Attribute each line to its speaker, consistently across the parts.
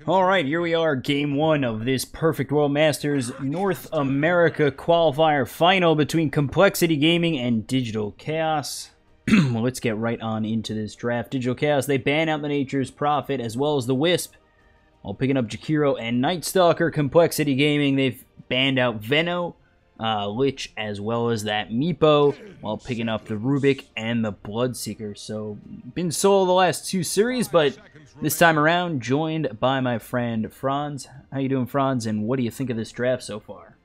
Speaker 1: Alright, here we are, game one of this Perfect World Masters North America Qualifier final between Complexity Gaming and Digital Chaos. Well, let's get right on into this draft. Digital Chaos, they ban out the Nature's Prophet as well as the Wisp, while picking up Jakiro and Night Stalker. Complexity Gaming, they've banned out Veno, Lich, as well as that Meepo, while picking up the Rubik and the Bloodseeker. So, been solo the last two series, but this time around, joined by my friend Franz. How you doing, Franz, and what do you think of this draft so far?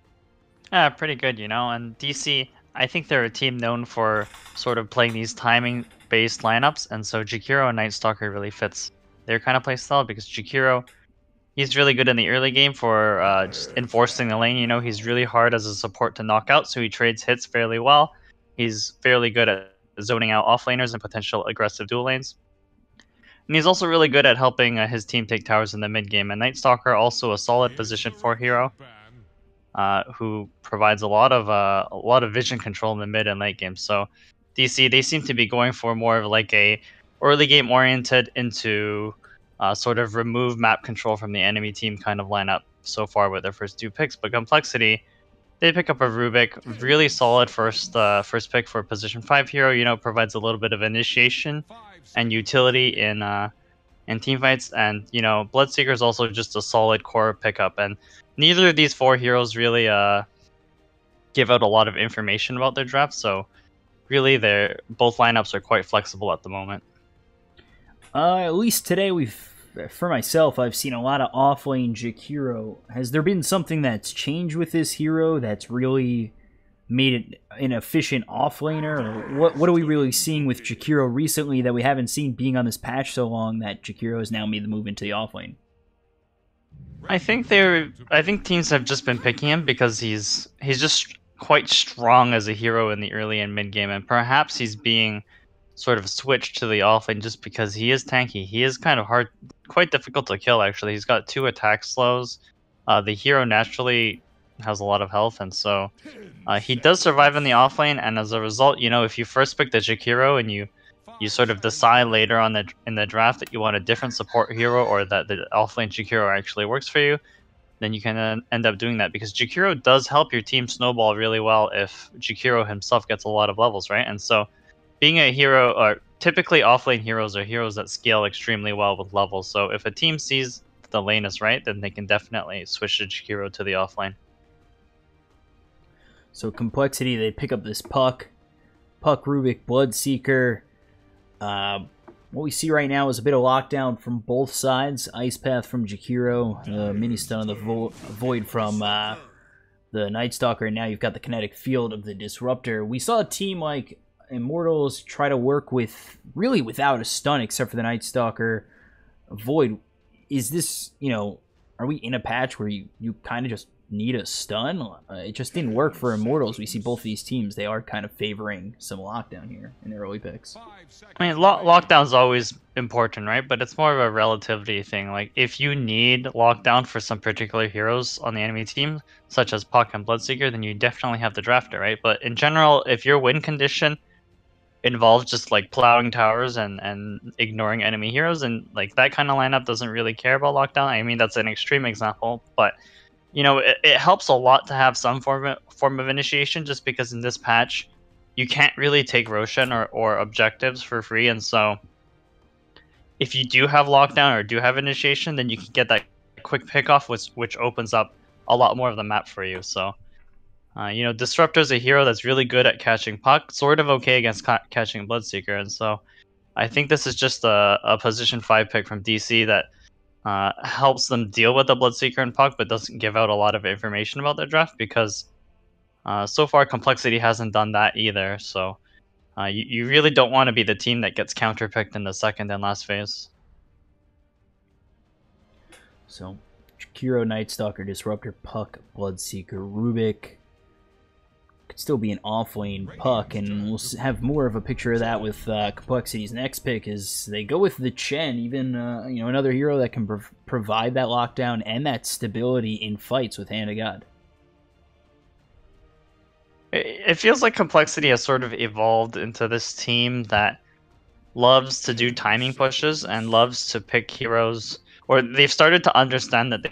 Speaker 2: Pretty good, you know. And DC, I think they're a team known for sort of playing these timing-based lineups, and so Jakiro and Night Stalker really fits their kind of play style because Jakiro, he's really good in the early game for just enforcing the lane. You know, he's really hard as a support to knock out, so he trades hits fairly well. He's fairly good at zoning out offlaners and potential aggressive dual lanes. And he's also really good at helping his team take towers in the mid game. And Night Stalker, also a solid position 4 hero, who provides a lot of vision control in the mid and late game. So DC, they seem to be going for more of like a early game oriented into sort of remove map control from the enemy team kind of lineup so far with their first two picks. But Complexity, they pick up a Rubik, really solid first pick for a position 5 hero. You know, provides a little bit of initiation and utility in team fights. And you know, Bloodseeker is also just a solid core pickup. And neither of these 4 heroes really give out a lot of information about their draft. So really, both lineups are quite flexible at the moment.
Speaker 1: At least today for myself, I've seen a lot of offlane Jakiro. Has there been something that's changed with this hero that's really made it an efficient offlaner? Or what are we really seeing with Jakiro recently that we haven't seen being on this patch so long that Jakiro has now made the move into the offlane?
Speaker 2: I think teams have just been picking him because he's just quite strong as a hero in the early and mid game, and perhaps he's being sort of switched to the offlane just because he is tanky. He is kind of hard, quite difficult to kill actually. He's got 2 attack slows. The hero naturally has a lot of health, and so he does survive in the offlane. And as a result, you know, if you first pick the Jakiro and you sort of decide later on in the draft that you want a different support hero or that the offlane Jakiro actually works for you, then you can end up doing that because Jakiro does help your team snowball really well if Jakiro himself gets a lot of levels, right? And so being a hero, or typically offlane heroes are heroes that scale extremely well with levels. So if a team sees the lane is right, then they can definitely switch the Jakiro to the offlane.
Speaker 1: So Complexity, they pick up this Puck, Rubik, Bloodseeker. What we see right now is a bit of lockdown from both sides. Ice Path from Jakiro, Mini Stun of the Void from the Night Stalker, and now you've got the Kinetic Field of the Disruptor. We saw a team like Immortals try to work with, really without a stun except for the Night Stalker Void. Is this, you know, are we in a patch where you kind of just need a stun? It just didn't work for Immortals. We see both these teams, they are kind of favoring some lockdown here in their early picks.
Speaker 2: I mean, lockdown's always important, right? But it's more of a relativity thing. Like, if you need lockdown for some particular heroes on the enemy team, such as Puck and Bloodseeker, then you definitely have the drafter, right? But in general, if your win condition involves just like plowing towers and ignoring enemy heroes, and like that kind of lineup doesn't really care about lockdown. I mean, that's an extreme example, but you know, it helps a lot to have some form of initiation, just because in this patch you can't really take Roshan or objectives for free. And so if you do have lockdown or do have initiation, then you can get that quick pickoff, which opens up a lot more of the map for you. So you know, Disruptor is a hero that's really good at catching Puck, sort of okay against catching Bloodseeker. And so I think this is just a position 5 pick from DC that helps them deal with the Bloodseeker and Puck, but doesn't give out a lot of information about their draft because so far Complexity hasn't done that either. So you really don't want to be the team that gets counterpicked in the second and last phase.
Speaker 1: So Jakiro, Night Stalker, Disruptor, Puck, Bloodseeker, Rubik. Could still be an offlane Puck, and we'll have more of a picture of that with Complexity's next pick. Is they go with the Chen, even you know, another hero that can provide that lockdown and that stability in fights with Hand of God.
Speaker 2: It feels like Complexity has sort of evolved into this team that loves to do timing pushes and loves to pick heroes or they've started to understand that they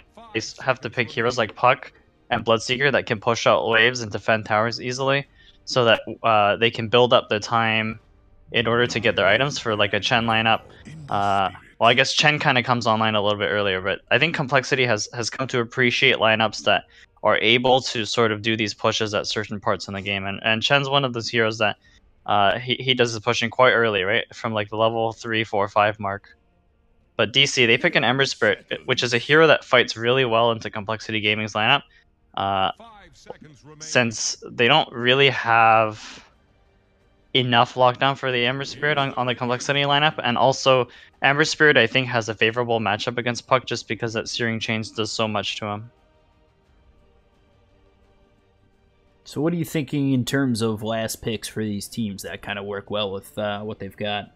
Speaker 2: have to pick heroes like Puck and Bloodseeker that can push out waves and defend towers easily, so that they can build up the time in order to get their items for like a Chen lineup. Well, I guess Chen kind of comes online a little bit earlier, but I think Complexity has come to appreciate lineups that are able to sort of do these pushes at certain parts in the game, and Chen's one of those heroes that he does his pushing quite early, right, from like the level 3, 4, 5 mark. But DC, they pick an Ember Spirit, which is a hero that fights really well into Complexity Gaming's lineup, since they don't really have enough lockdown for the Ember Spirit on the Complexity lineup, and also Ember Spirit I think has a favorable matchup against Puck just because that Searing Chains does so much to him.
Speaker 1: So what are you thinking in terms of last picks for these teams that kind of work well with what they've got?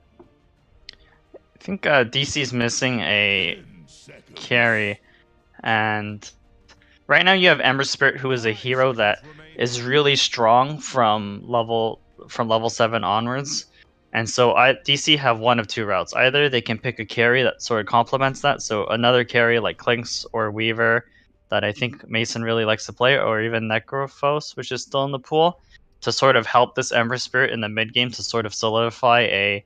Speaker 2: I think DC's missing a carry, and right now you have Ember Spirit, who is a hero that is really strong from level 7 onwards. And so DC have one of two routes. Either they can pick a carry that sort of complements that, so another carry like Clinks or Weaver that I think Mason really likes to play, or even Necrophos, which is still in the pool, to sort of help this Ember Spirit in the mid game to sort of solidify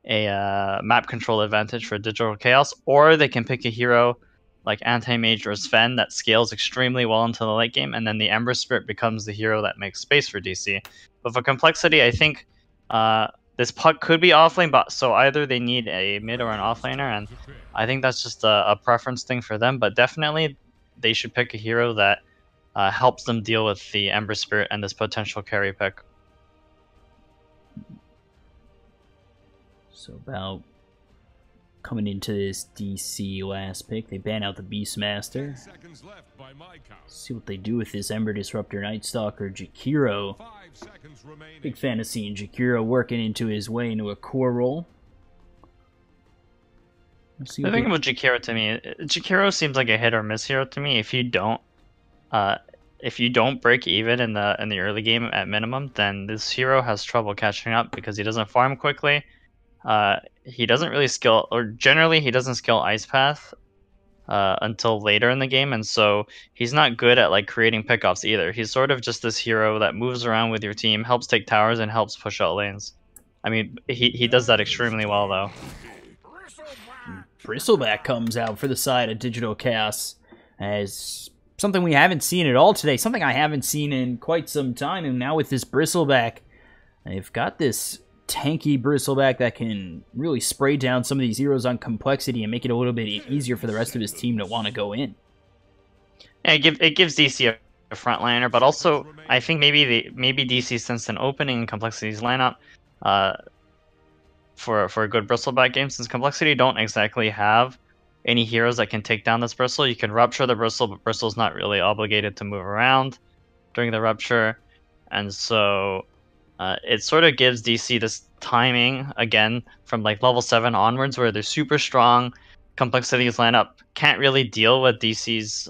Speaker 2: a map control advantage for Digital Chaos. Or they can pick a hero like Anti-Mage or Sven that scales extremely well into the late game, and then the Ember Spirit becomes the hero that makes space for DC. But for Complexity, I think this Puck could be offlane, but so either they need a mid or an offlaner, and I think that's just a preference thing for them. But definitely, they should pick a hero that helps them deal with the Ember Spirit and this potential carry pick.
Speaker 1: So about coming into this DC last pick, they ban out the Beastmaster. See what they do with this Ember Disruptor, Night Stalker, Jakiro. Big fan of seeing Jakiro working into his way into a core role.
Speaker 2: The thing about Jakiro to me, Jakiro seems like a hit or miss hero to me. If you don't break even in the early game at minimum, then this hero has trouble catching up because he doesn't farm quickly. He doesn't really skill, or generally he doesn't skill Ice Path until later in the game, and so he's not good at like creating pickoffs either. He's sort of just this hero that moves around with your team, helps take towers, and helps push out lanes. I mean, he does that extremely well though.
Speaker 1: Bristleback comes out for the side of Digital Chaos as something we haven't seen at all today, something I haven't seen in quite some time, and now with this Bristleback, they've got this tanky Bristleback that can really spray down some of these heroes on Complexity and make it a little bit easier for the rest of his team to want to go in.
Speaker 2: Yeah, it gives DC a frontliner, but also I think maybe DC sensed an opening in Complexity's lineup for a good Bristleback game, since Complexity don't exactly have any heroes that can take down this Bristle. You can rupture the Bristle, but Bristle's not really obligated to move around during the rupture, and so it sort of gives DC this timing again from like level 7 onwards where they're super strong. Complexity's lineup can't really deal with DC's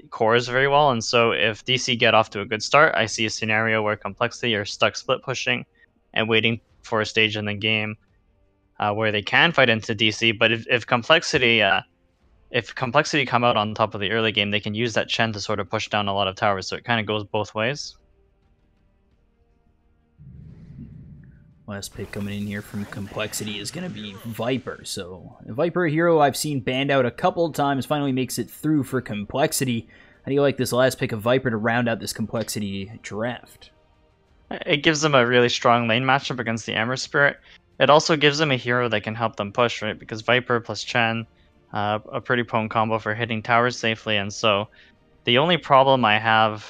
Speaker 2: cores very well, and so if DC get off to a good start, I see a scenario where Complexity are stuck split pushing and waiting for a stage in the game where they can fight into DC. But if Complexity come out on top of the early game, they can use that Chen to sort of push down a lot of towers, so it kind of goes both ways.
Speaker 1: Last pick coming in here from Complexity is going to be Viper. So, Viper, a hero I've seen banned out a couple of times, finally makes it through for Complexity. How do you like this last pick of Viper to round out this Complexity draft?
Speaker 2: It gives them a really strong lane matchup against the Ember Spirit. It also gives them a hero that can help them push, right? Because Viper plus Chen, a pretty potent combo for hitting towers safely. And so, the only problem I have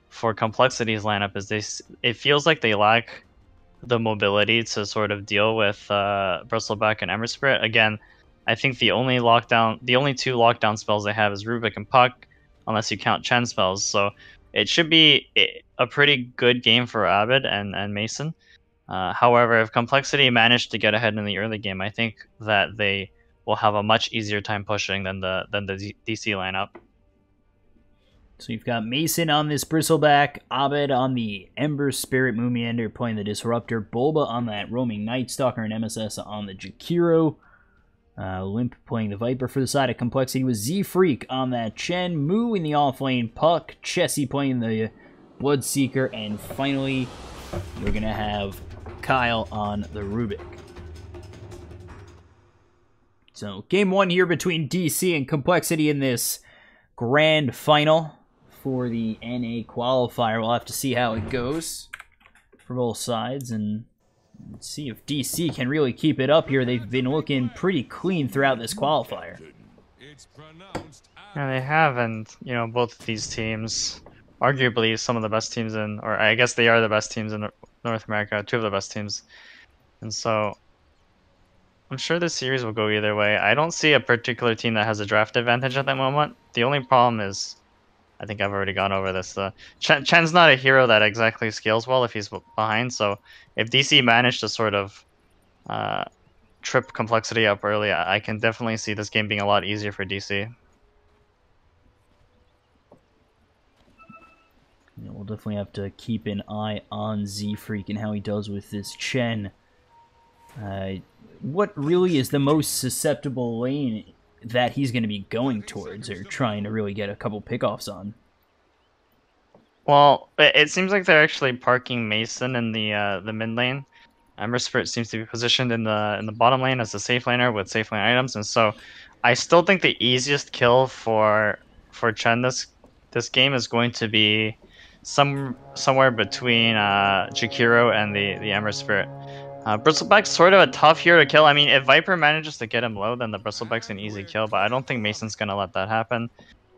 Speaker 2: for Complexity's lineup is it feels like they lack the mobility to sort of deal with Bristleback and Ember Spirit. Again, I think the only two lockdown spells they have is Rubik and Puck, unless you count Chen spells. So it should be a pretty good game for Abed and Mason. However, if Complexity managed to get ahead in the early game, I think that they will have a much easier time pushing than the DC lineup.
Speaker 1: So you've got Mason on this Bristleback, Abed on the Ember Spirit Moomiander playing the Disruptor, Bulba on that Roaming Night Stalker, and MSS on the Jakiro. Limp playing the Viper for the side of Complexity with Z-Freak on that Chen. Moo in the offlane, Puck. Chessie playing the Bloodseeker. And finally, we're going to have coL on the Rubik. So, game 1 here between DC and Complexity in this grand final for the NA qualifier. We'll have to see how it goes for both sides, and let's see if DC can really keep it up here. They've been looking pretty clean throughout this qualifier.
Speaker 2: Yeah, they have, and you know, both of these teams, arguably some of the best teams in, or I guess they are the best teams in North America, 2 of the best teams, and so I'm sure this series will go either way. I don't see a particular team that has a draft advantage at the moment. The only problem is, I think I've already gone over this. Chen's not a hero that exactly scales well if he's behind, so if DC managed to sort of trip Complexity up early, I can definitely see this game being a lot easier for DC.
Speaker 1: Yeah, we'll definitely have to keep an eye on Z-Freak and how he does with this Chen. What really is the most susceptible lane that he's going to be going towards or trying to really get a couple pickoffs on?
Speaker 2: Well, it seems like they're actually parking Mason in the mid lane. Ember Spirit seems to be positioned in the bottom lane as a safe laner with safe lane items, and so I still think the easiest kill for Chen this game is going to be somewhere between Jakiro and the Ember Spirit. Bristleback's sort of a tough hero to kill. I mean, if Viper manages to get him low, then the Bristleback's an easy kill, but I don't think Mason's going to let that happen,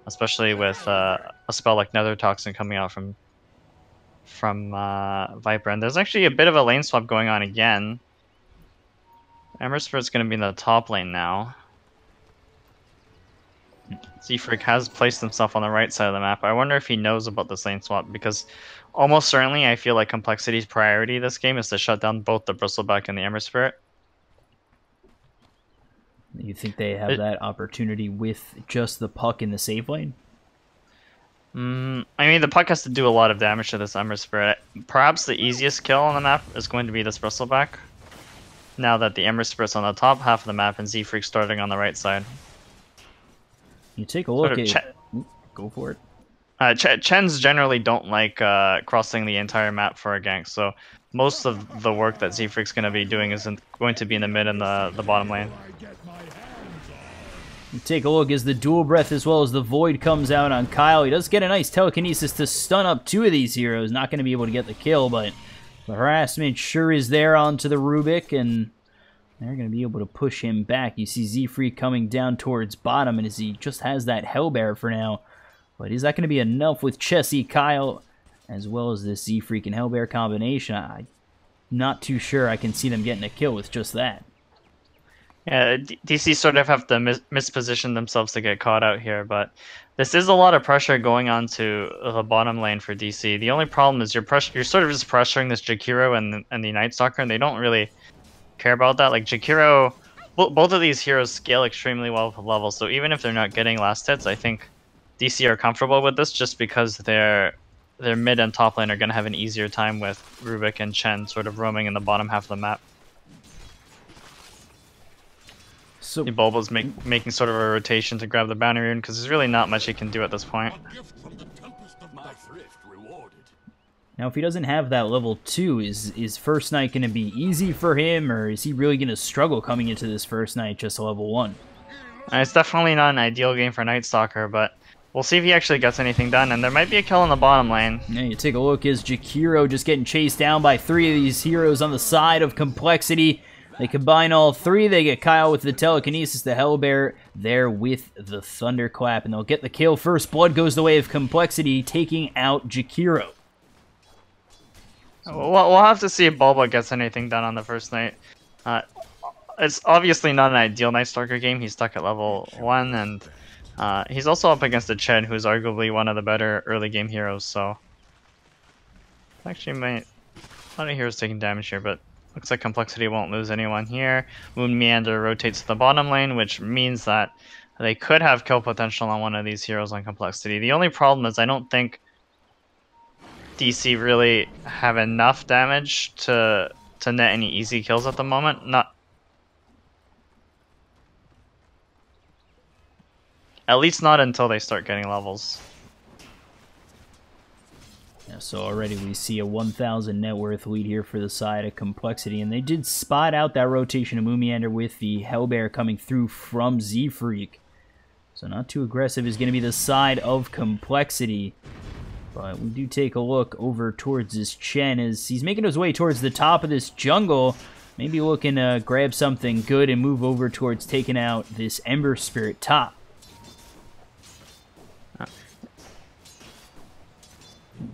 Speaker 2: especially with a spell like Nether Toxin coming out from Viper. And there's actually a bit of a lane swap going on again. Ember Spirit's going to be in the top lane now. Z-Freak has placed himself on the right side of the map. I wonder if he knows about this lane swap, because almost certainly I feel like Complexity's priority this game is to shut down both the Bristleback and the Ember Spirit.
Speaker 1: You think they have that opportunity with just the Puck in the safe lane?
Speaker 2: I mean, the Puck has to do a lot of damage to this Ember Spirit. Perhaps the easiest kill on the map is going to be this Bristleback, now that the Ember Spirit's on the top half of the map and Z-Freak starting on the right side.
Speaker 1: You take a look at... Go for it.
Speaker 2: Chens generally don't like crossing the entire map for a gank, so most of the work that Z-Freak's going to be doing is going to be in the mid and the bottom lane.
Speaker 1: You take a look as the Dual Breath as well as the Void comes out on coL. He does get a nice telekinesis to stun up 2 of these heroes. Not going to be able to get the kill, but the harassment sure is there onto the Rubik, and they're going to be able to push him back. You see Z-Freak coming down towards bottom, and as he just has that Hellbearer for now. But is that going to be enough with Chessie, coL, as well as this Z-Freak and Hellbearer combination? I'm not too sure I can see them getting a kill with just that.
Speaker 2: Yeah, DC sort of have to misposition themselves to get caught out here, but this is a lot of pressure going on to the bottom lane for DC. The only problem is you're sort of just pressuring this Jakiro and the Night Stalker, and they don't really care about that. Like Jakiro, both of these heroes scale extremely well with levels, so even if they're not getting last hits, I think DC are comfortable with this just because their mid and top lane are going to have an easier time with Rubik and Chen sort of roaming in the bottom half of the map. So Bulba's making sort of a rotation to grab the bounty rune because there's really not much he can do at this point.
Speaker 1: Now, if he doesn't have that level 2, is first night going to be easy for him, or is he really going to struggle coming into this first night just level 1?
Speaker 2: It's definitely not an ideal game for Night Stalker, but we'll see if he actually gets anything done, and there might be a kill in the bottom lane.
Speaker 1: Yeah, you take a look as Jakiro just getting chased down by 3 of these heroes on the side of Complexity. They combine all 3, they get coL with the telekinesis, the Hellbearer there with the Thunderclap, and they'll get the kill. First blood goes the way of Complexity, taking out Jakiro.
Speaker 2: We'll have to see if Bulba gets anything done on the first night. It's obviously not an ideal Night Stalker game. He's stuck at level 1, and he's also up against a Chen, who's arguably one of the better early game heroes, so... Actually, a lot of heroes taking damage here, but looks like Complexity won't lose anyone here. Moon Meander rotates to the bottom lane, which means that they could have kill potential on one of these heroes on Complexity. The only problem is I don't think DC really have enough damage to net any easy kills at the moment. At least not until they start getting levels.
Speaker 1: Yeah, so already we see a 1,000 net worth lead here for the side of Complexity, and they did spot out that rotation of Moomiander with the Hellbear coming through from Z-Freak. So not too aggressive is going to be the side of Complexity. But we do take a look over towards this Chen as he's making his way towards the top of this jungle. Maybe looking to grab something good and move over towards taking out this Ember Spirit top.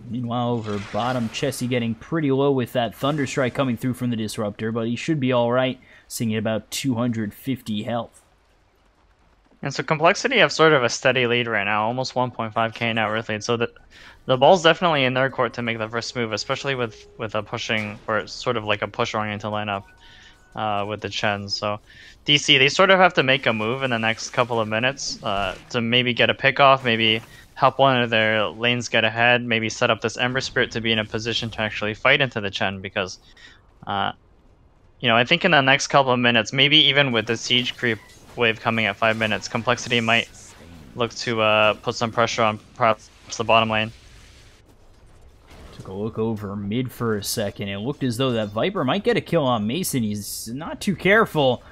Speaker 1: Meanwhile, over bottom, Chessie getting pretty low with that Thunderstrike coming through from the Disruptor, but he should be alright, sitting at about 250 health.
Speaker 2: And so Complexity have sort of a steady lead right now, almost 1.5k net worth lead. So the ball's definitely in their court to make the first move, especially with a pushing, or sort of like a push-oriented lineup with the Chen. So DC, they sort of have to make a move in the next couple of minutes to maybe get a pick off, maybe help one of their lanes get ahead, maybe set up this Ember Spirit to be in a position to actually fight into the Chen, because you know, I think in the next couple of minutes, maybe even with the siege creep wave coming at 5 minutes, Complexity might look to put some pressure on perhaps the bottom lane.
Speaker 1: Took a look over mid for a second. It looked as though that Viper might get a kill on Mason. He's not too careful.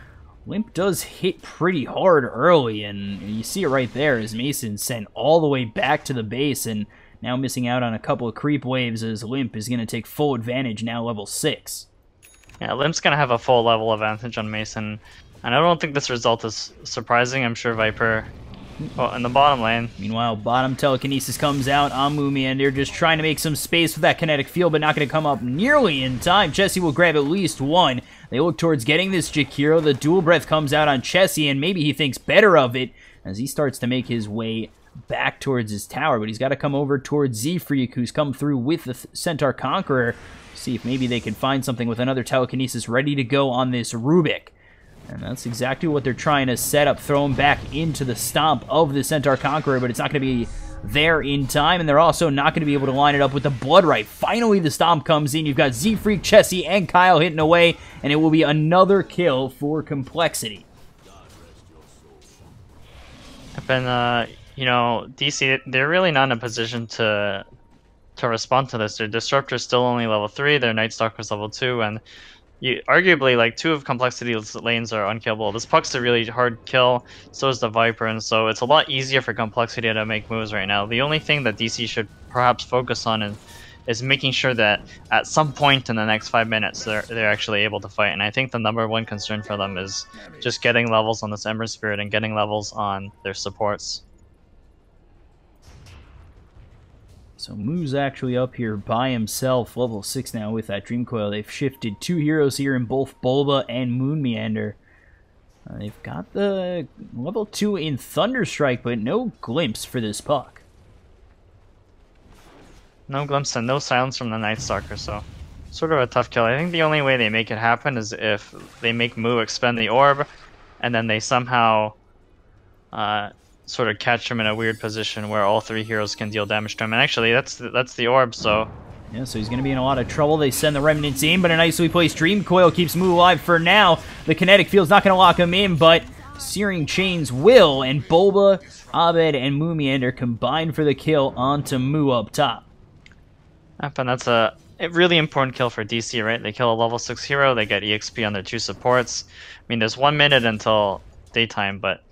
Speaker 1: Limp does hit pretty hard early, and you see it right there as Mason sent all the way back to the base, and now missing out on a couple of creep waves as Limp is going to take full advantage, now level 6.
Speaker 2: Yeah, Limp's going to have a full level advantage on Mason. And I don't think this result is surprising. I'm sure Viper, well, in the bottom lane.
Speaker 1: Meanwhile, bottom telekinesis comes out on Moomiander, just trying to make some space with that kinetic field, but not going to come up nearly in time. Chessie will grab at least one. They look towards getting this Jakiro. The dual breath comes out on Chessie, and maybe he thinks better of it as he starts to make his way back towards his tower. But he's got to come over towards Z-Freak, who's come through with the Centaur Conqueror. See if maybe they can find something with another telekinesis ready to go on this Rubik. And that's exactly what they're trying to set up, throw him back into the stomp of the Centaur Conqueror, but it's not going to be there in time, and they're also not going to be able to line it up with the Blood Right. Finally, the stomp comes in. You've got Z-Freak, Chessie, and Kyle hitting away, and it will be another kill for Complexity.
Speaker 2: And, you know, DC, they're really not in a position to respond to this. Their Disruptor's still only level 3, their Night Stalker's level 2, and arguably, like, 2 of Complexity's lanes are unkillable. This Puck's a really hard kill, so is the Viper, and so it's a lot easier for Complexity to make moves right now. The only thing that DC should perhaps focus on is making sure that at some point in the next 5 minutes they're actually able to fight. And I think the #1 concern for them is just getting levels on this Ember Spirit and getting levels on their supports.
Speaker 1: So Moo's actually up here by himself, level 6 now with that Dream Coil. They've shifted 2 heroes here in both Bulba and Moonmeander. They've got the level 2 in Thunderstrike, but no glimpse for this Puck.
Speaker 2: No glimpse and no silence from the Night Stalker, so sort of a tough kill. I think the only way they make it happen is if they make Moo expend the orb, and then they somehow sort of catch him in a weird position where all 3 heroes can deal damage to him. And actually, that's the orb, so...
Speaker 1: Yeah, so he's going to be in a lot of trouble. They send the Remnants in, but a nicely placed Dream Coil keeps Moo alive for now. The Kinetic Field's not going to lock him in, but Searing Chains will, and Bulba, Abed, and Moomiander combine for the kill onto Moo up top.
Speaker 2: Yep, and that's a really important kill for DC, right? They kill a level 6 hero, they get EXP on their 2 supports. I mean, there's 1 minute until daytime, but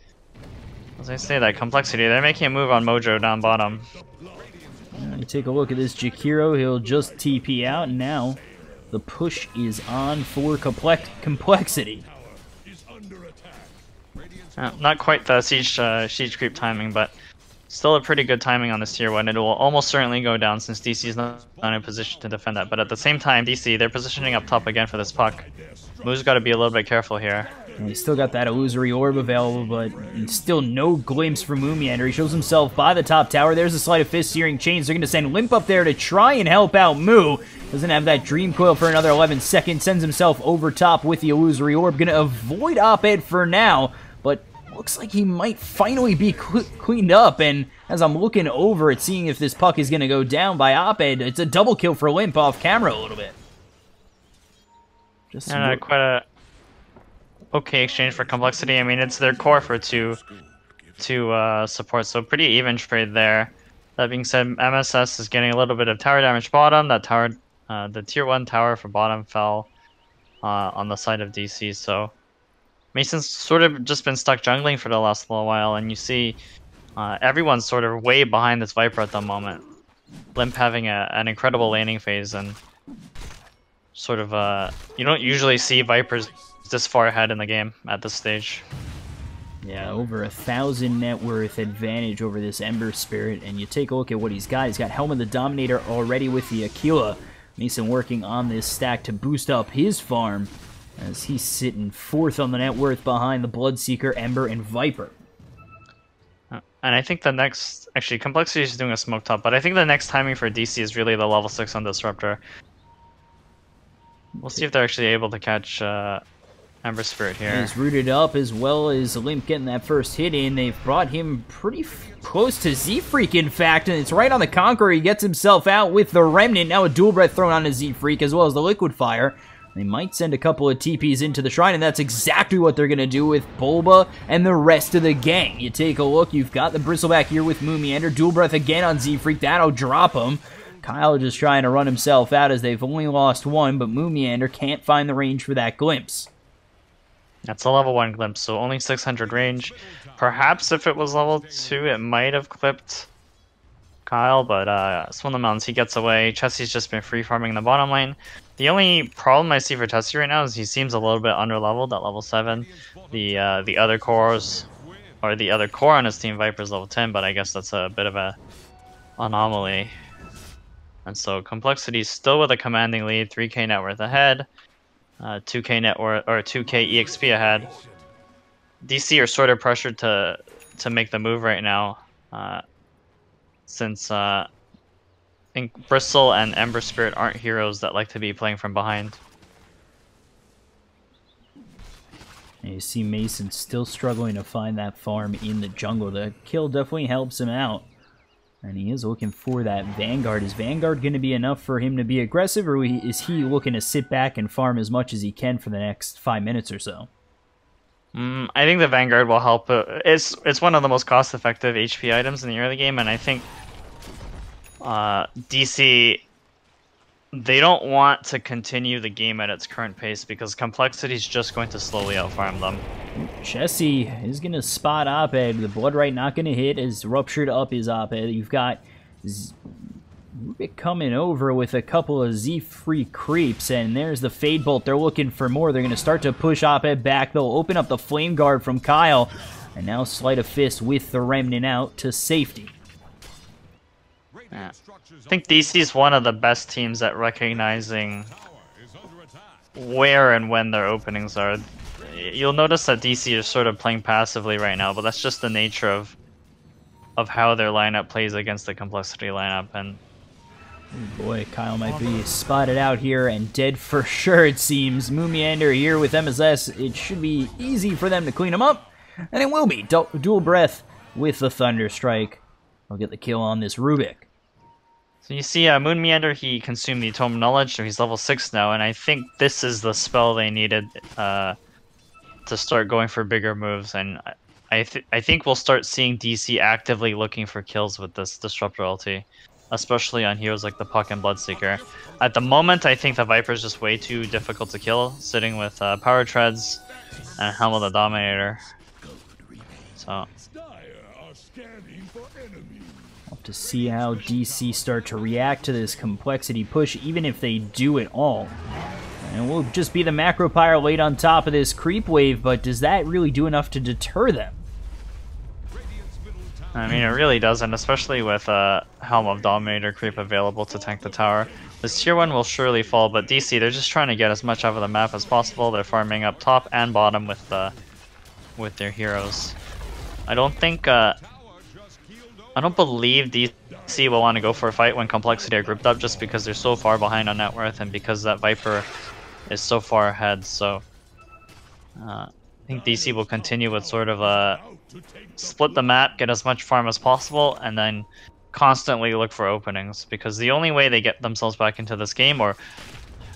Speaker 2: as I say, that Complexity, they're making a move on Mojo down bottom.
Speaker 1: You take a look at this Jakiro, he'll just TP out, and now the push is on for Complexity.
Speaker 2: Not quite the siege creep timing, but still a pretty good timing on this tier 1. It will almost certainly go down since DC is not in a position to defend that. But at the same time, DC, they're positioning up top again for this Puck. Moo's got to be a little bit careful here.
Speaker 1: And he's still got that Illusory Orb available, but still no glimpse from Moomiander. He shows himself by the top tower. There's a Sleight of Fist, Searing Chains. They're going to send Limp up there to try and help out Moo. Doesn't have that Dream Coil for another 11 seconds. Sends himself over top with the Illusory Orb. Going to avoid Op-Ed for now, but looks like he might finally be cleaned up. And as I'm looking over at seeing if this Puck is going to go down by Op-Ed, it's a double kill for Limp off camera a little bit. Just quite a
Speaker 2: okay exchange for Complexity. I mean, it's their core to 2 support, so pretty even trade there. That being said, MSS is getting a little bit of tower damage bottom. That tower, the tier 1 tower for bottom fell on the side of DC, so Mason's sort of just been stuck jungling for the last little while, and you see everyone's sort of way behind this Viper at the moment. Limp having an incredible laning phase, and sort of you don't usually see Vipers this far ahead in the game at this stage.
Speaker 1: Yeah, over 1,000 net worth advantage over this Ember Spirit, and you take a look at what he's got. He's got Helm of the Dominator already with the Aquila. Mason working on this stack to boost up his farm, as he's sitting 4th on the net worth behind the Bloodseeker, Ember, and Viper.
Speaker 2: And I think the next... Actually, Complexity is doing a smoke top, but I think the next timing for DC is really the level 6 on Disruptor. We'll see if they're actually able to catch Ember Spirit here.
Speaker 1: He's rooted up, as well as Limp getting that first hit in. They've brought him pretty close to Z-Freak, in fact, and it's right on the Conqueror. He gets himself out with the Remnant. Now a Dual Breath thrown on to Z-Freak, as well as the Liquidfire. They might send a couple of TPs into the Shrine, and that's exactly what they're going to do with Bulba and the rest of the gang. You take a look, you've got the Bristleback here with Moomiander. Dual Breath again on Z-Freak, that'll drop him. coL just trying to run himself out as they've only lost 1, but Moomiander can't find the range for that glimpse.
Speaker 2: That's a level 1 glimpse, so only 600 range. Perhaps if it was level 2, it might have clipped coL, but Swindle Mountains, he gets away. Chessie's just been free farming in the bottom lane. The only problem I see for Tessie right now is he seems a little bit under-leveled at level 7. The other cores, or the other core on his team, Viper's level 10, but I guess that's a bit of a anomaly. And so Complexity's still with a commanding lead, 3k net worth ahead, 2k net worth, or 2k EXP ahead. DC are sort of pressured to make the move right now, since I think Bristle and Ember Spirit aren't heroes that like to be playing from behind.
Speaker 1: And you see Mason still struggling to find that farm in the jungle. The kill definitely helps him out. And he is looking for that Vanguard. Is Vanguard going to be enough for him to be aggressive, or is he looking to sit back and farm as much as he can for the next 5 minutes or so?
Speaker 2: I think the Vanguard will help. It's one of the most cost-effective HP items in the early game, and I think DC, they don't want to continue the game at its current pace because Complexity is just going to slowly outfarm them.
Speaker 1: Chessie is going to spot Op-Ed. The Blood Right not going to hit as ruptured up his Op-Ed. You've got Rubik coming over with a couple of Z-free creeps, and there's the Fade Bolt. They're looking for more. They're going to start to push Op-Ed back. They'll open up the Flame Guard from coL, and now Sleight of Fist with the Remnant out to safety.
Speaker 2: Yeah. I think DC is one of the best teams at recognizing where and when their openings are. You'll notice that DC is sort of playing passively right now, but that's just the nature of how their lineup plays against the Complexity lineup. And
Speaker 1: oh boy, coL might be spotted out here and dead for sure, it seems. Moomiander here with MSS. It should be easy for them to clean him up, and it will be. Dual Breath with the Thunder Strike. I'll get the kill on this Rubik.
Speaker 2: So you see Moomiander, he consumed the Tome of Knowledge, so he's level 6 now, and I think this is the spell they needed to start going for bigger moves, and I think we'll start seeing DC actively looking for kills with this Disruptor ulti, especially on heroes like the Puck and Bloodseeker. At the moment, I think the Viper's just way too difficult to kill, sitting with Power Treads and Helm of the Dominator. So
Speaker 1: to see how DC start to react to this Complexity push, even if they do it all. And it will just be the Macro Pyre laid on top of this creep wave, but does that really do enough to deter them?
Speaker 2: I mean, it really doesn't, especially with Helm of Dominator creep available to tank the tower. This tier 1 will surely fall, but DC, they're just trying to get as much out of the map as possible. They're farming up top and bottom with their heroes. I don't think... I don't believe DC will want to go for a fight when Complexity are grouped up, just because they're so far behind on net worth and because that Viper is so far ahead. So I think DC will continue with sort of a split the map, get as much farm as possible, and then constantly look for openings, because the only way they get themselves back into this game, or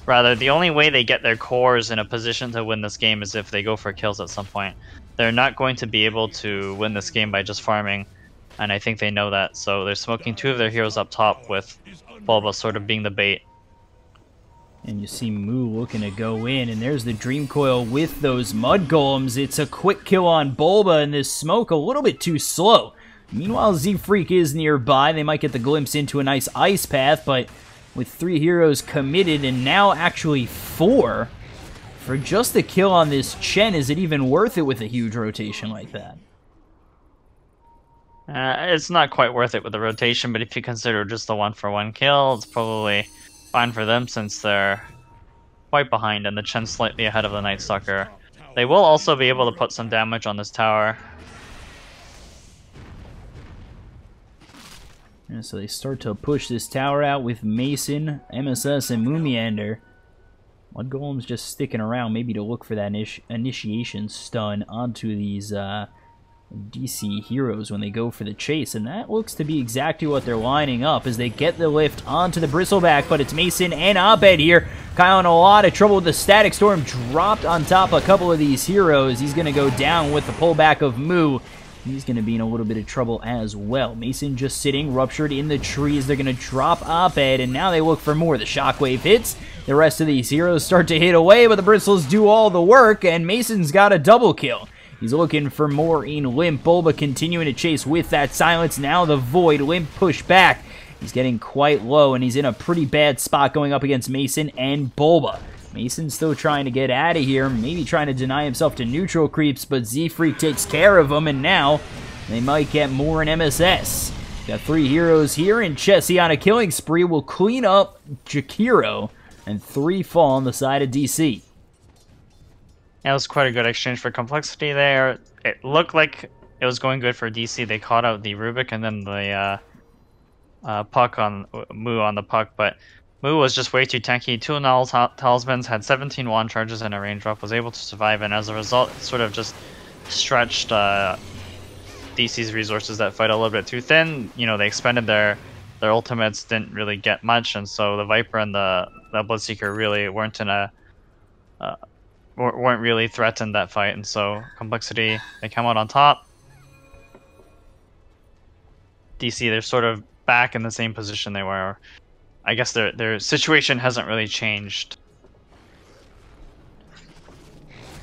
Speaker 2: rather the only way they get their cores in a position to win this game, is if they go for kills at some point. they're not going to be able to win this game by just farming, and I think they know that. So they're smoking 2 of their heroes up top, with Bulba sort of being the bait.
Speaker 1: And you see Mu looking to go in, and there's the Dream Coil with those Mud Golems. It's a quick kill on Bulba, and this smoke a little bit too slow. Meanwhile, Z-Freak is nearby. They might get the glimpse into a nice Ice Path, but with 3 heroes committed, and now actually 4, for just the kill on this Chen, is it even worth it with a huge rotation like that?
Speaker 2: It's not quite worth it with the rotation, but if you consider just the 1-for-1 kill, it's probably fine for them since they're quite behind and the Chen's slightly ahead of the Night Stalker. They will also be able to put some damage on this tower.
Speaker 1: And so they start to push this tower out with Mason, MSS, and Moomiander. Mud Golem's just sticking around, maybe to look for that initiation stun onto these DC heroes when they go for the chase, and that looks to be exactly what they're lining up as they get the lift onto the Bristleback, but it's Mason and Abed here. Kyle in a lot of trouble with the Static Storm, dropped on top a couple of these heroes. He's going to go down with the pullback of Mu. He's going to be in a little bit of trouble as well. Mason just sitting, ruptured in the trees. They're going to drop Abed, and now they look for more. The Shockwave hits. The rest of these heroes start to hit away, but the Bristles do all the work, and Mason's got a double kill. He's looking for more in Limp. Bulba continuing to chase with that silence. Now the Void. Limp push back. He's getting quite low, and he's in a pretty bad spot going up against Mason and Bulba. Mason's still trying to get out of here, maybe trying to deny himself to neutral creeps, but Z-Freak takes care of him, and now they might get more in MSS. Got 3 heroes here, and Chessie on a killing spree will clean up Jakiro, and 3 fall on the side of DC.
Speaker 2: Yeah, it was quite a good exchange for complexity there. It looked like it was going good for DC. They caught out the Rubik and then the puck on Mu on the puck, but Mu was just way too tanky. 2 Null Talismans, had 17 wand charges and a range drop, was able to survive, and as a result, it sort of just stretched DC's resources that fight a little bit too thin. You know, they expended their ultimates, didn't really get much, and so the Viper and the Bloodseeker really weren't in a weren't really threatened that fight, and so complexity, they come out on top. DC, they're sort of back in the same position they were. I guess their situation hasn't really changed.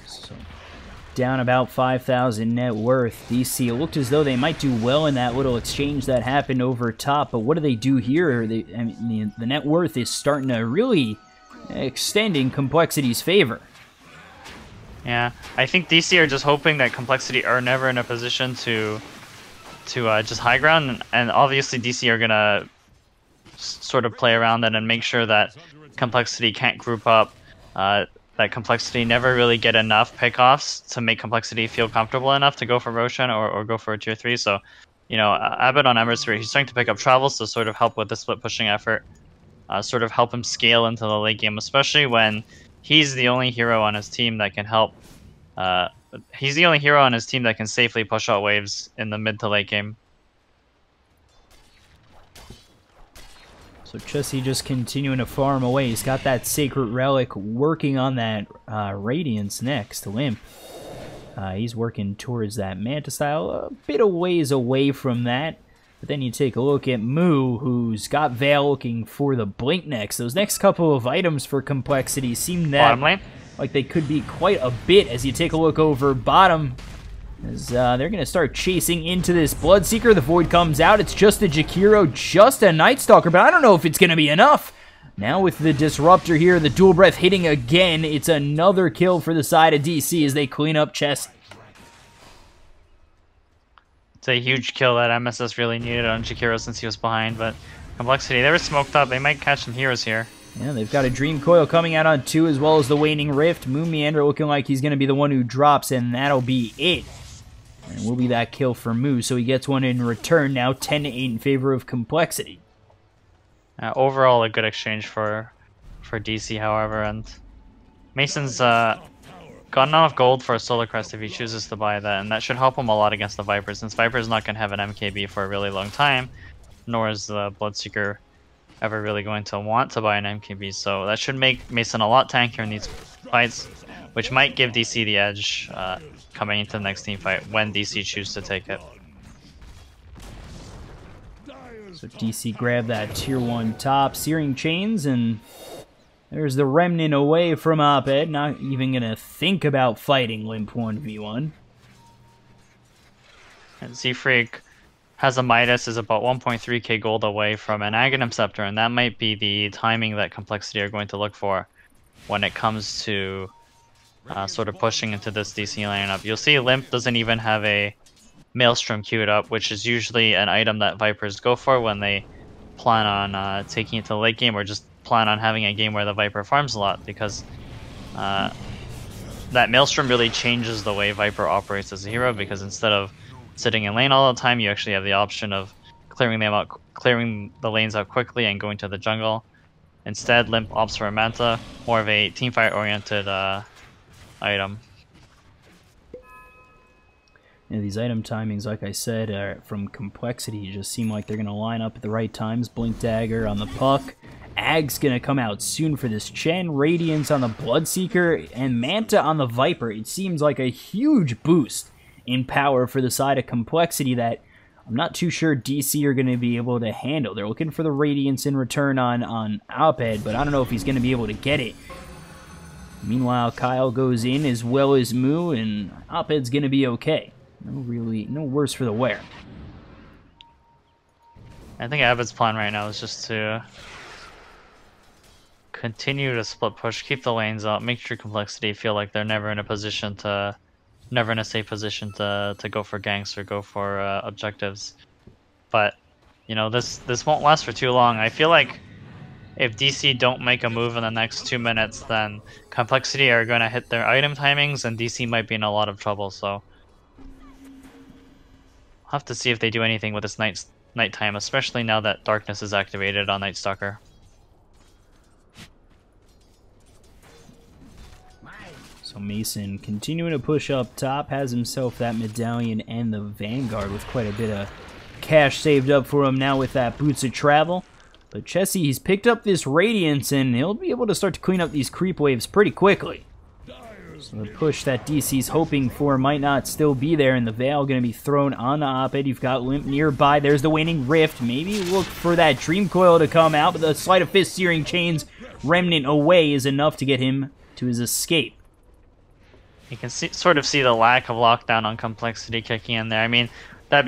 Speaker 1: So, down about 5,000 net worth. DC, it looked as though they might do well in that little exchange that happened over top, but what do they do here? I mean, the net worth is starting to really extend in Complexity's favor.
Speaker 2: Yeah, I think DC are just hoping that Complexity are never in a position to just high ground, and obviously DC are gonna sort of play around that and make sure that Complexity can't group up, that Complexity never really get enough pickoffs to make Complexity feel comfortable enough to go for Roshan or go for a tier 3. So, you know, Abed on Emersphere, he's starting to pick up travels to sort of help with the split pushing effort, sort of help him scale into the late game, especially when he's the only hero on his team that can help. He's the only hero on his team that can safely push out waves in the mid to late game.
Speaker 1: So Chessie just continuing to farm away. He's got that Sacred Relic, working on that Radiance next. Limp. He's working towards that Manta Style, a bit of ways away from that. But then you take a look at Mu, who's got Veil looking for the Blink next. Those next couple of items for Complexity seem that
Speaker 2: Bottom lane,
Speaker 1: like they could be quite a bit as you take a look over bottom. As they're going to start chasing into this Bloodseeker. The Void comes out. It's just a Jakiro, just a Night Stalker, but I don't know if it's going to be enough. Now with the Disruptor here, the Dual Breath hitting again. It's another kill for the side of DC as they clean up Chessie.
Speaker 2: it's a huge kill that MSS really needed on Jakiro since he was behind, but Complexity, they were smoked up. They might catch some heroes here.
Speaker 1: Yeah, they've got a Dream Coil coming out on 2 as well as the Waning Rift. Moomiander looking like he's going to be the one who drops, and that'll be it. And it will be that kill for Moo, so he gets one in return. Now 10-8 in favor of Complexity.
Speaker 2: Overall, a good exchange for DC, however, and Mason's got enough gold for a Solar Crest if he chooses to buy that, and that should help him a lot against the Viper, since Viper's not going to have an MKB for a really long time, nor is the Bloodseeker ever really going to want to buy an MKB, so that should make Mason a lot tankier in these fights. which might give DC the edge coming into the next team fight when DC choose to take it.
Speaker 1: So DC grab that tier 1 top, Searing Chains, and there's the Remnant away from Op-Ed, not even going to think about fighting Limp 1v1.
Speaker 2: And Z-Freak has a Midas, is about 1.3k gold away from an Aghanim Scepter, and that might be the timing that Complexity are going to look for when it comes to sort of pushing into this DC lineup. You'll see Limp doesn't even have a Maelstrom queued up, which is usually an item that Vipers go for when they plan on taking it to the late game, or just plan on having a game where the Viper farms a lot, because that Maelstrom really changes the way Viper operates as a hero, because instead of sitting in lane all the time, you actually have the option of clearing the lanes out quickly and going to the jungle. Instead, Limp opts for a Manta, more of a teamfight oriented item.
Speaker 1: Yeah, these item timings, like I said, are from Complexity, just seem like they're going to line up at the right times. Blink Dagger on the Puck. Ag's going to come out soon for this Chen. Radiance on the Bloodseeker. And Manta on the Viper. It seems like a huge boost in power for the side of Complexity that I'm not too sure DC are going to be able to handle. They're looking for the Radiance in return on Op-Ed, but I don't know if he's going to be able to get it. Meanwhile, coL goes in as well as Moo, and Op-Ed's going to be okay. No worse for the wear.
Speaker 2: I think Avid's plan right now is just to continue to split push, keep the lanes up, make sure Complexity feel like they're never in a safe position to go for ganks or go for objectives. But you know, this won't last for too long. I feel like if DC don't make a move in the next 2 minutes, then Complexity are going to hit their item timings, and DC might be in a lot of trouble. So I'll have to see if they do anything with this nighttime, especially now that Darkness is activated on Night Stalker.
Speaker 1: So Mason continuing to push up top, has himself that Medallion and the Vanguard with quite a bit of cash saved up for him now with that Boots of Travel. But Chessie, he's picked up this Radiance, and he'll be able to start to clean up these creep waves pretty quickly. So the push that DC's hoping for might not still be there, and the Veil going to be thrown on the Op-Ed. You've got Limp nearby. There's the Waning Rift. Maybe look for that Dream Coil to come out, but the Sleight of Fist Searing Chains Remnant away is enough to get him to his escape.
Speaker 2: You can sort of see the lack of lockdown on Complexity kicking in there. I mean, that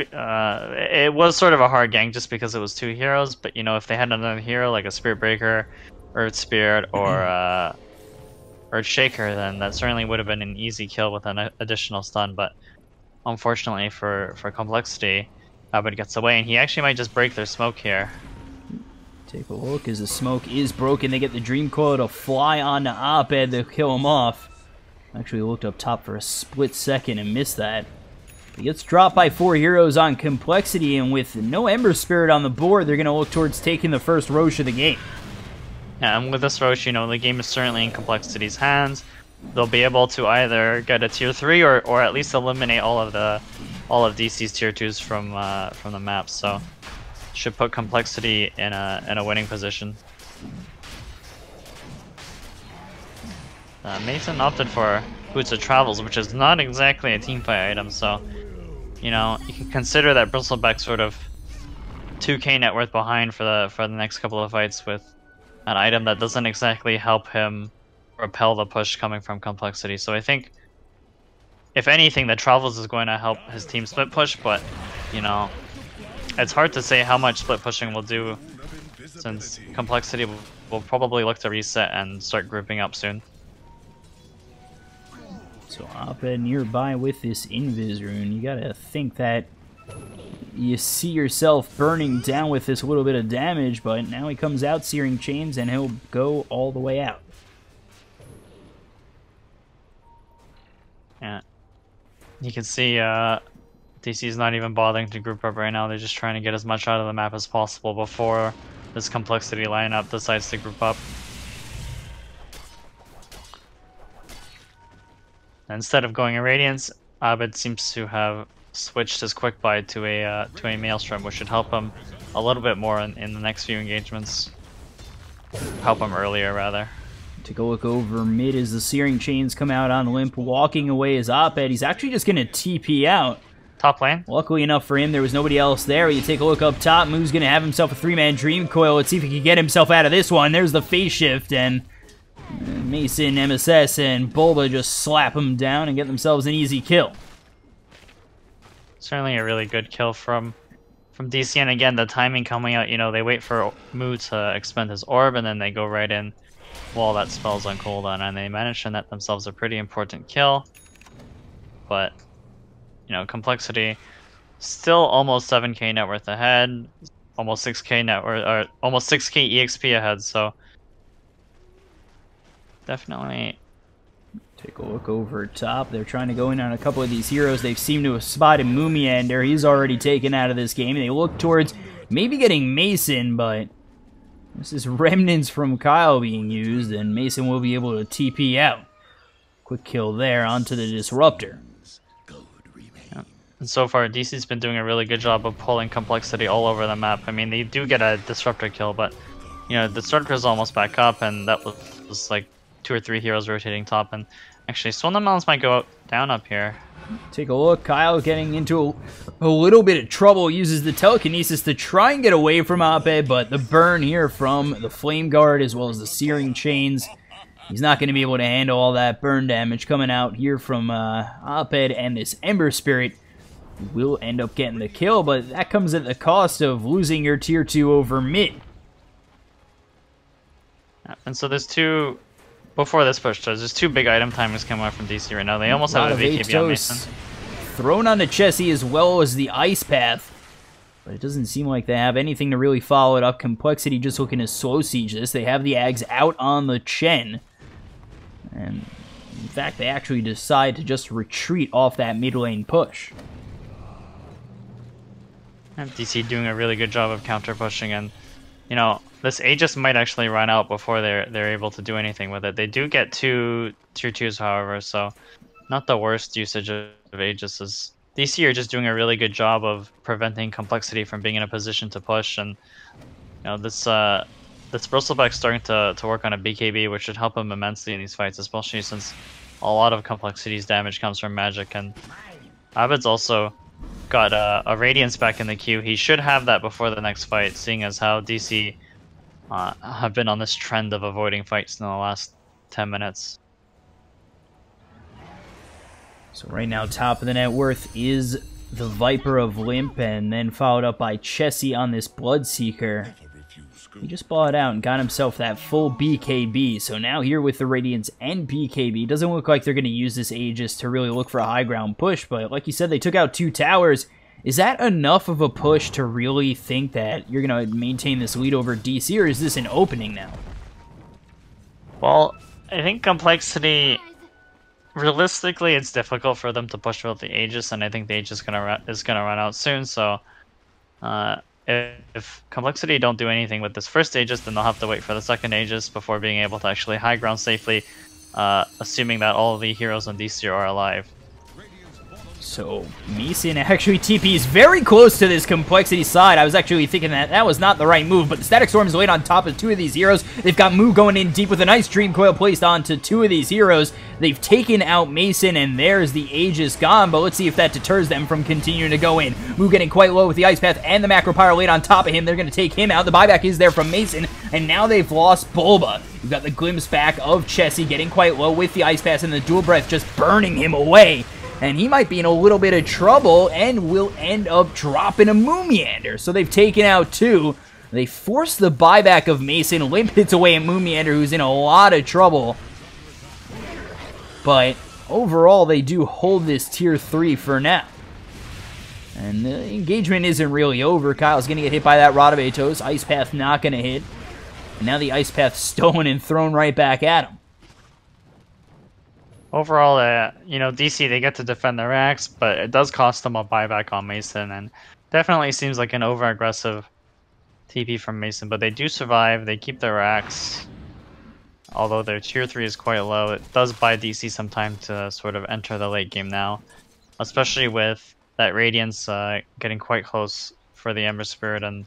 Speaker 2: it was sort of a hard gank just because it was 2 heroes, but you know, if they had another hero like a Spirit Breaker, Earth Spirit, or Earth Shaker, then that certainly would have been an easy kill with an additional stun. But unfortunately for Complexity, Abed gets away, and he actually might just break their smoke here.
Speaker 1: Take a look as the smoke is broken. They get the Dream Coil to fly on to Op-Ed to kill him off. Actually looked up top for a split second and missed that. He gets dropped by 4 heroes on Complexity, and with no Ember Spirit on the board, they're going to look towards taking the first Roche of the game.
Speaker 2: Yeah, and with this Roche, you know, the game is certainly in Complexity's hands. They'll be able to either get a tier 3 or at least eliminate all of DC's tier 2s from the map. So should put Complexity in a winning position. Mason opted for Boots of Travels, which is not exactly a teamfight item, so you know, you can consider that Bristleback sort of 2k net worth behind for the next couple of fights with an item that doesn't exactly help him repel the push coming from Complexity. So I think, if anything, the Travels is going to help his team split push, but you know, it's hard to say how much split pushing will do, since Complexity will probably look to reset and start grouping up soon.
Speaker 1: So Op-Ed nearby with this Invis rune. You gotta think that you see yourself burning down with this little bit of damage, but now he comes out Searing Chains and he'll go all the way out.
Speaker 2: Yeah. You can see DC's not even bothering to group up right now. They're just trying to get as much out of the map as possible before this Complexity lineup decides to group up. Instead of going in Radiance, Abed seems to have switched his quick buy to a Maelstrom, which should help him a little bit more in the next few engagements. Help him earlier, rather.
Speaker 1: Take a look over mid as the Searing Chains come out on Limp. Walking away is Op-Ed. He's actually just going to TP out.
Speaker 2: Top lane.
Speaker 1: Luckily enough for him, there was nobody else there. You take a look up top. Moo's going to have himself a 3-man Dream Coil. Let's see if he can get himself out of this one. There's the phase shift, and Mason, MSS, and Bulba just slap him down and get themselves an easy kill.
Speaker 2: Certainly a really good kill from DC, and again, the timing coming out, you know, they wait for Moo to expend his orb, and then they go right in while that spell's on cooldown, and they manage to net themselves a pretty important kill. But, you know, Complexity still almost 7k net worth ahead, almost 6k net worth, or almost 6k EXP ahead, so definitely.
Speaker 1: Take a look over top. They're trying to go in on a couple of these heroes. They've seemed to have spotted Moomiander. He's already taken out of this game. They look towards maybe getting Mason, but this is remnants from coL being used, and Mason will be able to TP out. Quick kill there onto the Disruptor.
Speaker 2: Yeah. And so far, DC's been doing a really good job of pulling Complexity all over the map. I mean, they do get a Disruptor kill, but, you know, the Disruptor's almost back up, and that was like 2 or 3 heroes rotating top, and actually Swollen Melons might go down up here.
Speaker 1: Take a look. coL getting into a little bit of trouble. Uses the telekinesis to try and get away from Op-Ed, but the burn here from the Flame Guard as well as the Searing Chains. He's not going to be able to handle all that burn damage coming out here from Op-Ed, and this Ember Spirit will end up getting the kill, but that comes at the cost of losing your tier 2 over mid.
Speaker 2: And so there's two. Before this push, there's 2 big item timings coming out from DC right now. They almost have a VKB on Mason.
Speaker 1: Thrown onto Chessie as well as the Ice Path. But it doesn't seem like they have anything to really follow it up. Complexity just looking to slow siege this. They have the Ags out on the Chen. And in fact, they actually decide to just retreat off that mid lane push.
Speaker 2: And DC doing a really good job of counter pushing, and you know, this Aegis might actually run out before they're able to do anything with it. They do get 2 tier 2s, however, so not the worst usage of Aegis. DC are just doing a really good job of preventing Complexity from being in a position to push, and you know, this Bristleback's starting to work on a BKB, which should help him immensely in these fights, especially since a lot of Complexity's damage comes from magic, and Abed's also got a Radiance back in the queue. He should have that before the next fight, seeing as how DC have been on this trend of avoiding fights in the last 10 minutes.
Speaker 1: So right now, top of the net worth is the Viper of Limp, and then followed up by Chessie on this Bloodseeker. He just bought out and got himself that full BKB, so now here with the Radiance and BKB, doesn't look like they're going to use this Aegis to really look for a high ground push, but like you said, they took out 2 towers. Is that enough of a push to really think that you're going to maintain this lead over DC, or is this an opening now?
Speaker 2: Well, I think Complexity, realistically, it's difficult for them to push without the Aegis, and I think the Aegis is gonna run out soon, so if Complexity don't do anything with this first Aegis, then they'll have to wait for the second Aegis before being able to actually high ground safely, assuming that all of the heroes on DC are alive.
Speaker 1: So, Mason actually TP's very close to this Complexity side. I was actually thinking that was not the right move, but the Static Storm is laid on top of 2 of these heroes. They've got Moo going in deep with a nice Dream Coil placed onto 2 of these heroes. They've taken out Mason, and there's the Aegis gone, but let's see if that deters them from continuing to go in. Moo getting quite low with the Ice Path and the Macro Pyro laid on top of him. They're going to take him out. The buyback is there from Mason, and now they've lost Bulba. You've got the glimpse back of Chessie getting quite low with the Ice Path and the Dual Breath just burning him away. And he might be in a little bit of trouble and will end up dropping a Moomiander. So they've taken out 2. They force the buyback of Mason. Limp hits away at Moomiander, who's in a lot of trouble. But overall, they do hold this tier 3 for now. And the engagement isn't really over. coL's going to get hit by that Rod of Atos. Ice Path not going to hit. And now the Ice Path stolen and thrown right back at him.
Speaker 2: Overall, you know, DC, they get to defend their axe, but it does cost them a buyback on Mason, and definitely seems like an over-aggressive TP from Mason, but they do survive, they keep their axe. Although their tier 3 is quite low, it does buy DC some time to sort of enter the late game now, especially with that Radiance getting quite close for the Ember Spirit, and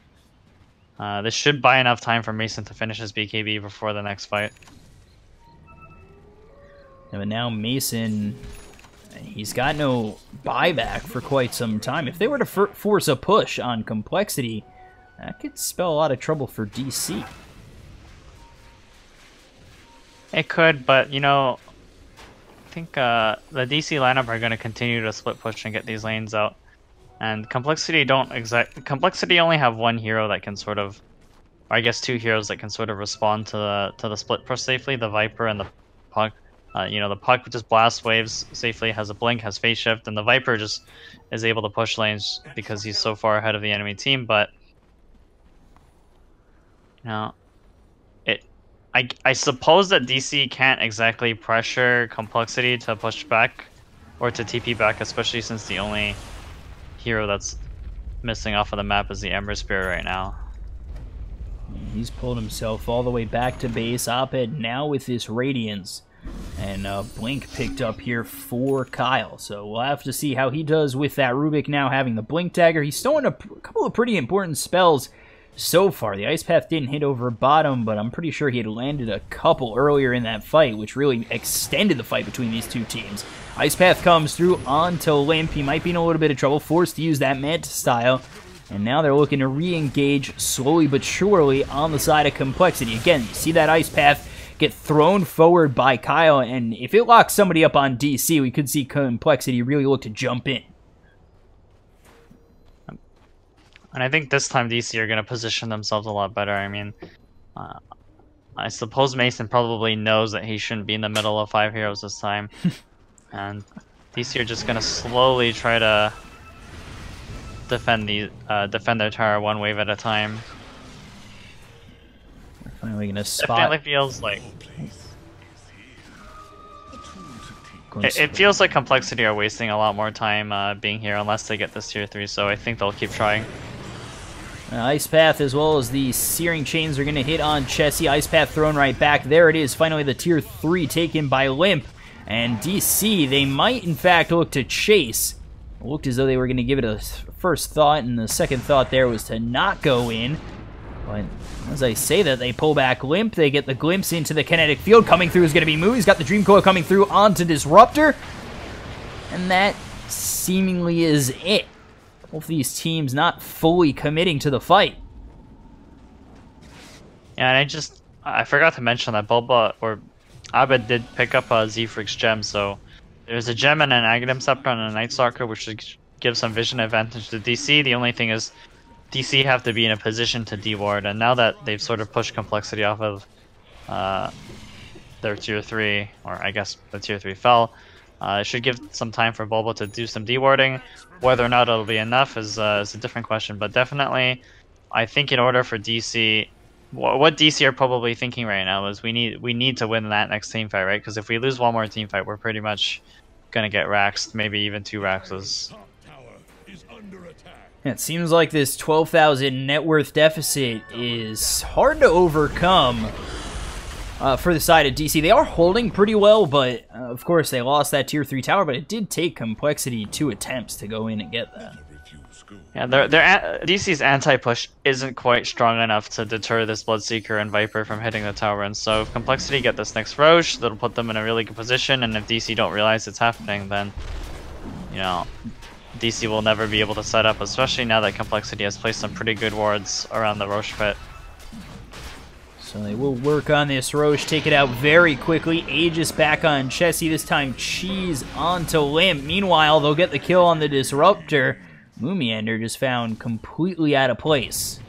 Speaker 2: this should buy enough time for Mason to finish his BKB before the next fight.
Speaker 1: But now Mason, he's got no buyback for quite some time. If they were to force a push on Complexity, that could spell a lot of trouble for DC.
Speaker 2: It could, but you know, I think the DC lineup are going to continue to split push and get these lanes out. And Complexity Complexity only have one hero that can sort of, or I guess two heroes that can sort of respond to the split push safely. The Viper and the Puck. You know, the Puck just blasts waves safely, has a blink, has phase shift, and the Viper just is able to push lanes because he's so far ahead of the enemy team. But you know, I suppose that DC can't exactly pressure Complexity to push back or to TP back, especially since the only hero that's missing off of the map is the Ember Spirit right now.
Speaker 1: He's pulled himself all the way back to base. Oped now with this Radiance. And Blink picked up here for coL. So we'll have to see how he does with that. Rubik now having the Blink Dagger. He's stolen a couple of pretty important spells so far. The Ice Path didn't hit over bottom, but I'm pretty sure he had landed a couple earlier in that fight, which really extended the fight between these two teams. Ice Path comes through onto Limp. He might be in a little bit of trouble, forced to use that Manta style. And now they're looking to re-engage slowly but surely on the side of Complexity. Again, you see that Ice Path get thrown forward by coL, and if it locks somebody up on DC, we could see Complexity really look to jump in.
Speaker 2: And I think this time DC are going to position themselves a lot better. I mean, I suppose Mason probably knows that he shouldn't be in the middle of 5 heroes this time. And DC are just going to slowly try to defend their tower one wave at a time.
Speaker 1: We're finally going to spot.
Speaker 2: Definitely feels like it feels like Complexity are wasting a lot more time being here unless they get this tier 3. So I think they'll keep trying.
Speaker 1: Ice Path as well as the Searing Chains are going to hit on Chessie. Ice Path thrown right back. There it is. Finally the tier 3 taken by Limp. And DC, they might in fact look to chase. It looked as though they were going to give it a first thought, and the second thought there was to not go in. But as I say that, they pull back Limp. They get the glimpse into the kinetic field. Coming through is going to be Moo. He's got the Dream Coil coming through onto Disruptor. And that seemingly is it. Both these teams not fully committing to the fight.
Speaker 2: Yeah, and I forgot to mention that Bulba or Abed did pick up a Zefrix gem, so there's a gem and an Aghanim Scepter and a Night Stalker, which should give some vision advantage to DC. The only thing is DC have to be in a position to deward, and now that they've sort of pushed Complexity off of their tier 3, or I guess the tier 3 fell, it should give some time for Bulba to do some dewarding. Whether or not it'll be enough is a different question, but definitely I think in order for DC, what DC are probably thinking right now is we need to win that next team fight, right? Because if we lose one more team fight, we're pretty much gonna get raxed, maybe even 2 raxes.
Speaker 1: It seems like this 12,000 net worth deficit is hard to overcome for the side of DC. They are holding pretty well, but of course they lost that tier 3 tower, but it did take Complexity 2 attempts to go in and get that.
Speaker 2: Yeah, DC's anti-push isn't quite strong enough to deter this Bloodseeker and Viper from hitting the tower, and so if Complexity get this next Roche, that'll put them in a really good position, and if DC don't realize it's happening, then, you know, DC will never be able to set up, especially now that Complexity has placed some pretty good wards around the Roche pit.
Speaker 1: So they will work on this Roche, take it out very quickly. Aegis back on Chessie, this time Cheese onto Limp. Meanwhile, they'll get the kill on the Disruptor. Moomiander just found completely out of place.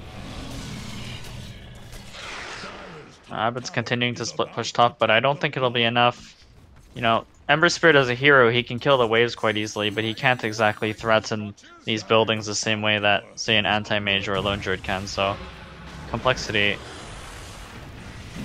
Speaker 2: Abbott's continuing to split push top, but I don't think it'll be enough. You know, Ember Spirit as a hero, he can kill the waves quite easily, but he can't exactly threaten these buildings the same way that, say, an Anti-Mage or a Lone Druid can, so Complexity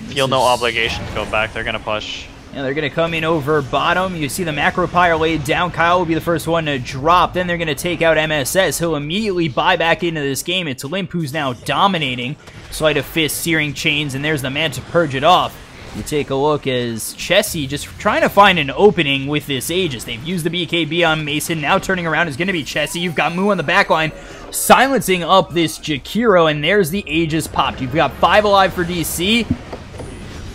Speaker 2: feel no obligation to go back, they're gonna push.
Speaker 1: Yeah, they're going to come in over bottom. You see the Macro Pyre laid down. coL will be the first one to drop. Then they're going to take out MSS. He'll immediately buy back into this game. It's Limp who's now dominating. Sleight of Fist, Searing Chains, and there's the man to purge it off. You take a look as Chessie just trying to find an opening with this Aegis. They've used the BKB on Mason. Now turning around is going to be Chessie. You've got Moo on the back line, silencing up this Jakiro, and there's the Aegis popped. You've got 5 alive for DC.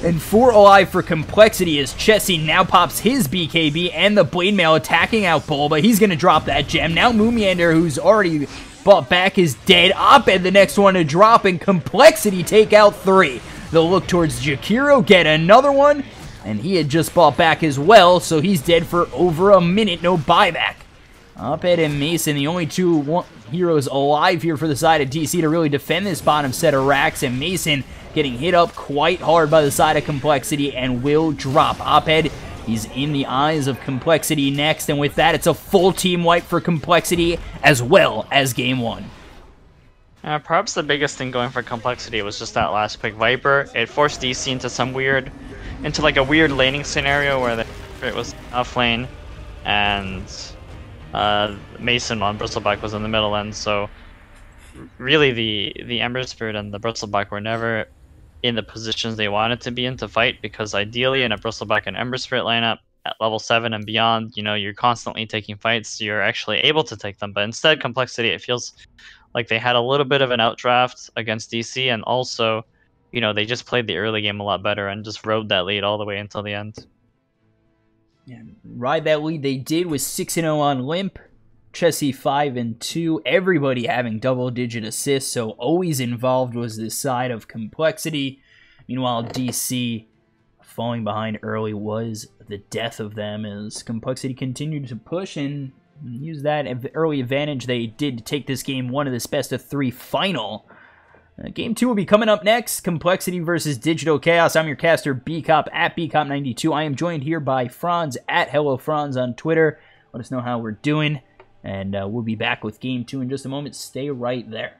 Speaker 1: And 4 alive for Complexity as Chessie now pops his BKB and the Blade Mail attacking out Bull, but he's going to drop that gem. Now Moomiander, who's already bought back, is dead. Oped, the next one to drop, and Complexity take out 3. They'll look towards Jakiro, get another one, and he had just bought back as well, so he's dead for over a minute, no buyback. Oped and Mason, the only 2 heroes alive here for the side of DC to really defend this bottom set of racks, and Mason getting hit up quite hard by the side of Complexity and will drop. Oped, he's in the eyes of Complexity next, and with that, it's a full team wipe for Complexity as well as game 1.
Speaker 2: Perhaps the biggest thing going for Complexity was just that last pick Viper. It forced DC into like a weird laning scenario where it was off lane, and Mason on Bristleback was in the middle end. So really, the Ember Spirit and the Bristleback were never in the positions they wanted to be in to fight, because ideally in a Bristleback and Ember Spirit lineup at level 7 and beyond, you know, you're constantly taking fights, you're actually able to take them. But instead, Complexity, it feels like they had a little bit of an outdraft against DC, and also, you know, they just played the early game a lot better and just rode that lead all the way until the end.
Speaker 1: Yeah, ride that lead they did with 6-0 on Limp. Chessie 5-2. Everybody having double-digit assists, so always involved was this side of Complexity. Meanwhile, DC falling behind early was the death of them as Complexity continued to push and use that early advantage they did to take this game 1 of this best-of-3 final. Game 2 will be coming up next. Complexity versus Digital Chaos. I'm your caster, BCop, at BCop92. I am joined here by Franz, at HelloFranz on Twitter. Let us know how we're doing. And we'll be back with Game 2 in just a moment. Stay right there.